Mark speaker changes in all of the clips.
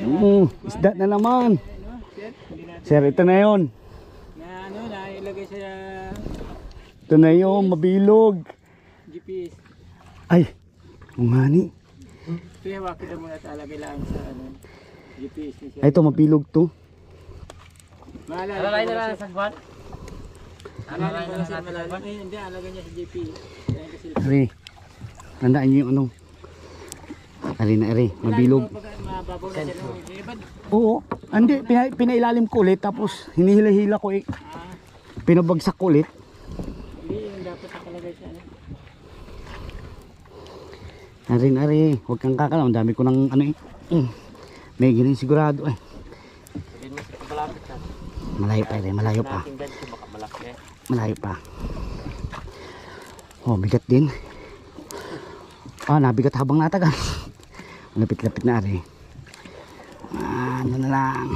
Speaker 1: oh. Isda na naman. Sir, ito na yun.
Speaker 2: Nailagay sa
Speaker 1: Ito na yun, mabilog.
Speaker 2: GPS.
Speaker 1: Ay, umani.
Speaker 2: Ito yung wakita mo na talagay lang sa GPS ni siya.
Speaker 1: Ay, ito, mabilog to.
Speaker 2: Alalay na lang sa buwan. Alalay na lang sa malalim. Ay, hindi, alagay niya sa GPS.
Speaker 1: Ari, tandaan niyo yung ano. Ari na ari, mabilog.
Speaker 2: Mababaw na siya nung
Speaker 1: Oo, hindi, pinailalim ko ulit. Tapos, hinihila-hila ko eh. Pinabagsak ko ulit.
Speaker 2: Hindi, yung dapat nakalagay sa ano.
Speaker 1: Ari, huwag kang kakalaw. Ang dami ko ng ano eh. May ganun sigurado eh. Malayo pa rin, malayo pa. Malayo pa. Oh, bigat din. Nabigat habang natagal. Lapit-lapit na rin. Ano na lang.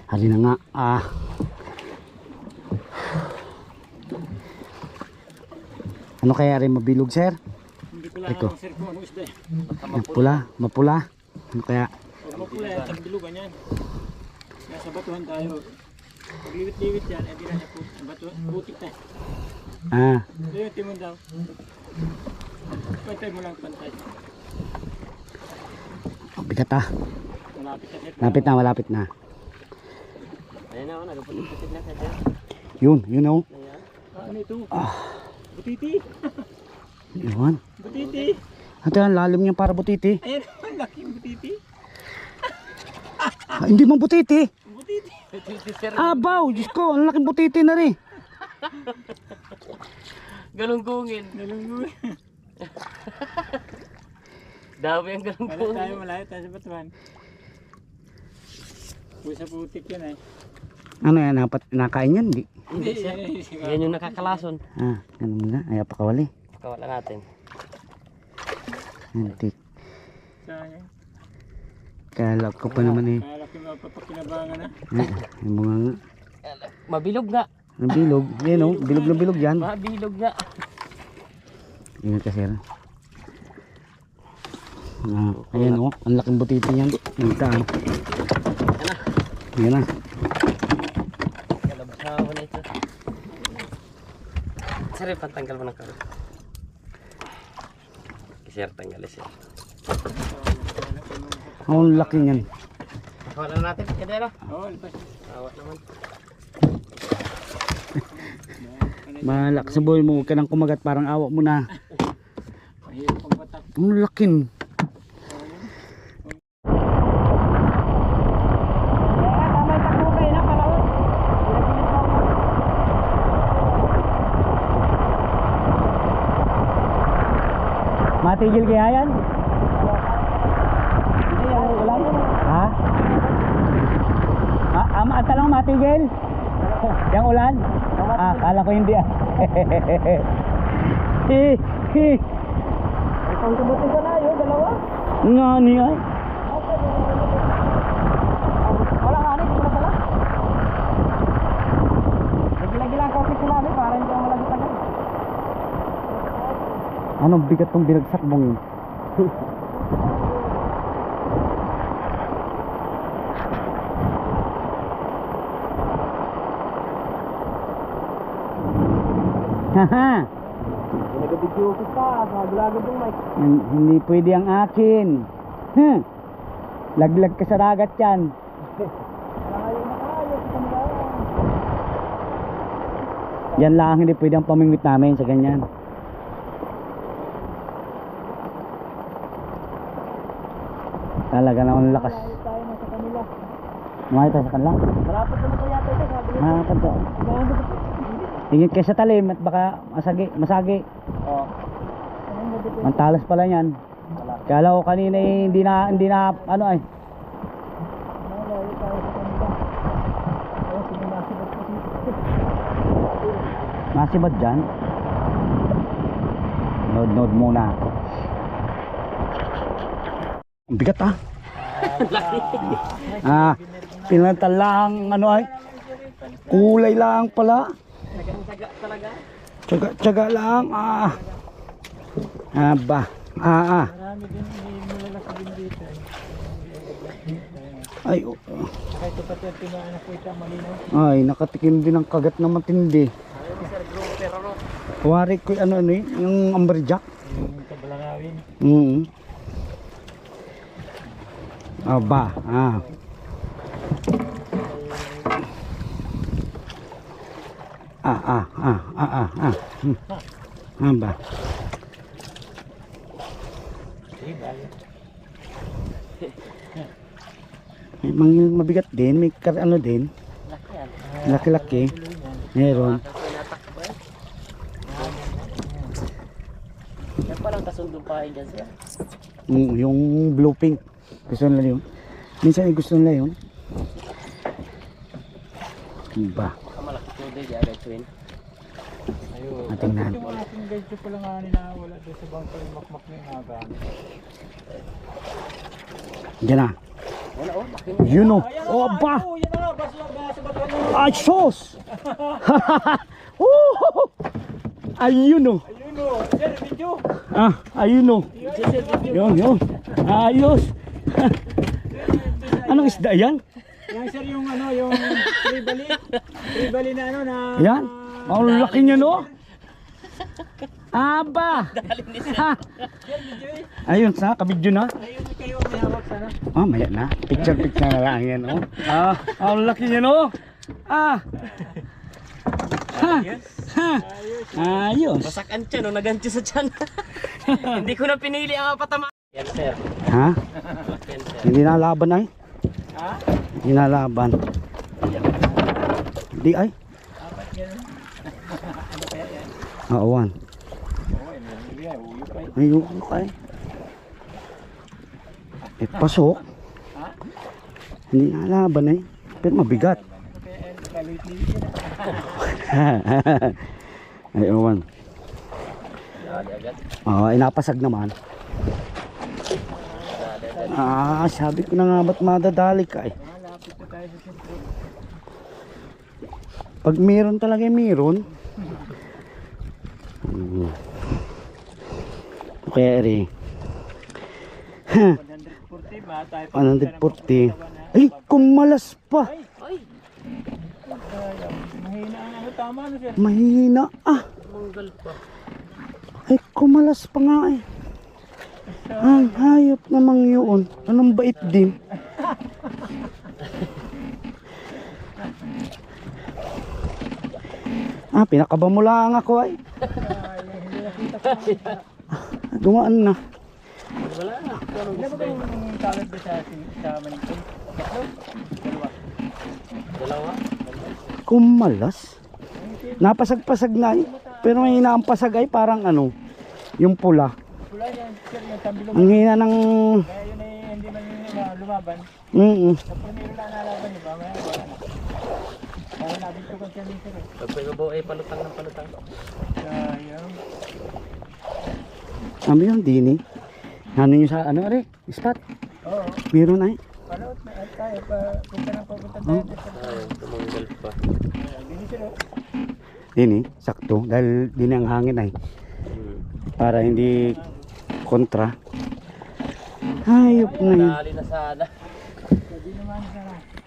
Speaker 1: Hari na nga. Ano kaya rin mabilog, sir?
Speaker 2: Hindi ko lang ako sir kung ano isda eh.
Speaker 1: Mapula. Ano kaya?
Speaker 2: Mapula yan, tagbilugan yan. Nasa batuhan tayo. Pag liwit-liwit yan, hindi na siya butik na. Ito yung timon daw. Pantay mo lang pantay.
Speaker 1: Bigat ah. Malapit na.
Speaker 2: Ayan na, nagputik na siya.
Speaker 1: Yun oh.
Speaker 2: Ano ito? Butiti.
Speaker 1: Iwan.
Speaker 2: Butiti.
Speaker 1: Ito ang lalim niya para butiti.
Speaker 2: Ayan, laking butiti.
Speaker 1: Hindi man butiti.
Speaker 2: Butiti.
Speaker 1: Abaw, Diyos ko, ang laking butiti na rin.
Speaker 2: Galunggungin. Dami ang galunggungin. Malayo tayo sa batuhan. Pusa putik yan eh.
Speaker 1: Ano yan, nakain yan? Hindi.
Speaker 2: Yan yung nakakalason.
Speaker 1: Ano muna, ayaw pakawali.
Speaker 2: Pakawala natin.
Speaker 1: Antik.
Speaker 2: Saan yan?
Speaker 1: Kala ko pa naman eh.
Speaker 2: Kala ko mapapakinabangan na.
Speaker 1: Yung mga nga.
Speaker 2: Mabilog nga.
Speaker 1: Ang bilog. Yan o, bilog na bilog yan.
Speaker 2: Mabilog nga.
Speaker 1: Ingat ka sir. Ayan o, ang laking butiti yan. Nagtaan. Yan na.
Speaker 2: Kalabsawa na ito. Sir, pantanggal mo ng karot. Sir, tanggal siya.
Speaker 1: Ang laki niyan.
Speaker 2: Wala na natin, kadera. Oo, lipas. Awat naman.
Speaker 1: Malak sa buhay mo, huwag ka nang kumagat, parang awa mo na.
Speaker 2: Mahirap ang batak.
Speaker 1: Ang lakin. Matigil kaya yan? Ha? Ang talong matigil? Yang ulan? Kala ko hindi ah.
Speaker 2: Isang tumutin ka na, yung dalawa.
Speaker 1: Nga niya.
Speaker 2: Wala nga, hindi na pala. Lagi-lagi lang kopi sila namin para hindi ako malagit agad.
Speaker 1: Anong bigat tong binagsak mong yun? Haha.
Speaker 2: Nag-video ko pa, nagulagod yung mic.
Speaker 1: Hindi pwede ang akin. Laglag ka sa dagat yan. Yan lang hindi pwede ang pamingwit namin sa ganyan. Talaga naman lakas.
Speaker 2: Tayo na sa kanila.
Speaker 1: Kumain tayo sa kanila.
Speaker 2: Malapit naman tayo yata ito, sabi niya.
Speaker 1: Malapit to. Tingin kayo sa talim at baka masagi.
Speaker 2: Oo.
Speaker 1: Mantalas pala yan. Kala ko kanina eh, hindi na ano ay.
Speaker 2: Malayo tayo sa kanila. Oo, sinumasibat ko dito.
Speaker 1: Masibad dyan. Nod muna. Ang bigat pinantal lang ano ay. Kulay lang pala.
Speaker 2: Nagsaga talaga.
Speaker 1: Tsaga lang. Aba.
Speaker 2: Marami din hindi malalaki din dito.
Speaker 1: Ay,
Speaker 2: Kahit ito pati ang tinaanak ko ito, malinaw.
Speaker 1: ay, nakatikim din ng kagat na matindi.
Speaker 2: Ayun, sir, grouper ako.
Speaker 1: Kuwari ko ano yung amberjack.
Speaker 2: Yung kabalangawin.
Speaker 1: Aba, Aba. May mabigat din, may ano din. Laki-laki. Meron.
Speaker 3: Yan palang kasundong pain dyan siya.
Speaker 1: Yung blue pink. Gusto nila yun. Minsan gusto nila yun. Ba.
Speaker 3: Malaki ko din dyan guys twin.
Speaker 2: Ayun.
Speaker 1: Tingnan.
Speaker 2: Yung aking guide ko pala nga nila wala doon sa bangka yung makmak na yung nagamit.
Speaker 1: Diyan na.
Speaker 3: Wala oh, laki mo.
Speaker 1: Yun o. Oh, ba.
Speaker 2: Oh, yan na nga, basta bato.
Speaker 1: Ay, sos! Ayun o.
Speaker 2: Ayun o, sir, video.
Speaker 1: Ayun o. Yun. Ayos. Anong isda yan?
Speaker 2: Yan sir yung ano, yung tribali na ano na.
Speaker 1: Yan. Ang laki niya no. Aba. Ayun sa kabidyo na.
Speaker 2: Ayun kayo may hawak sana.
Speaker 1: Maya na. Picture na lang yan oh. Ang laki niya no. Ayos.
Speaker 3: Basak ang tiyan, no? Naganti sa tiyan. Hindi ko na pinili ang patama. Yan sir.
Speaker 1: Ha?
Speaker 3: Yan sir.
Speaker 1: Hindi na laban ay.
Speaker 2: Ha?
Speaker 1: Hindi na laban. Hindi ay.
Speaker 2: Apat yan. Ano kaya yan?
Speaker 1: One.
Speaker 2: Oo, yan. Uyo pa eh.
Speaker 1: Ayun kay. Pasok.
Speaker 2: Ha?
Speaker 1: Hindi na laban ay. Pero mabigat.
Speaker 2: Ano kaya yan? Kalit-lit yan.
Speaker 1: Ay, Owan.
Speaker 3: Dali agad.
Speaker 1: Inapasag naman. Sabi ko na nga ba't madadali ka eh.
Speaker 2: Malapit na tayo sa sentro.
Speaker 1: Pag meron talaga meron. Kaya rin.
Speaker 2: 140 ba? Tayo pa
Speaker 1: 140. Ay, kumalas pa.
Speaker 3: Ay,
Speaker 2: mahina ang ano, tama no sir?
Speaker 1: Mahina
Speaker 3: manggal pa.
Speaker 1: Ay, kumalas pa nga eh. Ang hayop namang yun. Anong bait din. Pinakaba mo lang ako ay. Dumaan na.
Speaker 3: Wala na.
Speaker 2: Ilan ba yung talad ba sa Manipon?
Speaker 3: Dalawa.
Speaker 1: Kumalas. Napasag-pasag na eh. Pero may hinaampasag ay parang ano, yung pula.
Speaker 2: Wala yan, sir, yung tambilog.
Speaker 1: Ang hina ng...
Speaker 2: Kaya yun ay hindi man lumaban. Sa primero na nalaban niyo ba? May wala na. Kaya nabintukan siya ni sir.
Speaker 3: Pagpagabaw ay palutang ng palutang.
Speaker 2: Sayang.
Speaker 1: Ano yun, Dini? Ano nyo sa ano rin? Spot?
Speaker 2: Oo.
Speaker 1: Meron ay.
Speaker 2: Panood na at tayo pa. Punta ng papunta tayo.
Speaker 3: Ay, tumanggal pa.
Speaker 2: Dini sir.
Speaker 1: Dini, sakto. Dahil dini ang hangin ay. Para hindi kontra. Hayop na yun.
Speaker 3: Dali na sana.
Speaker 2: Hindi naman sana.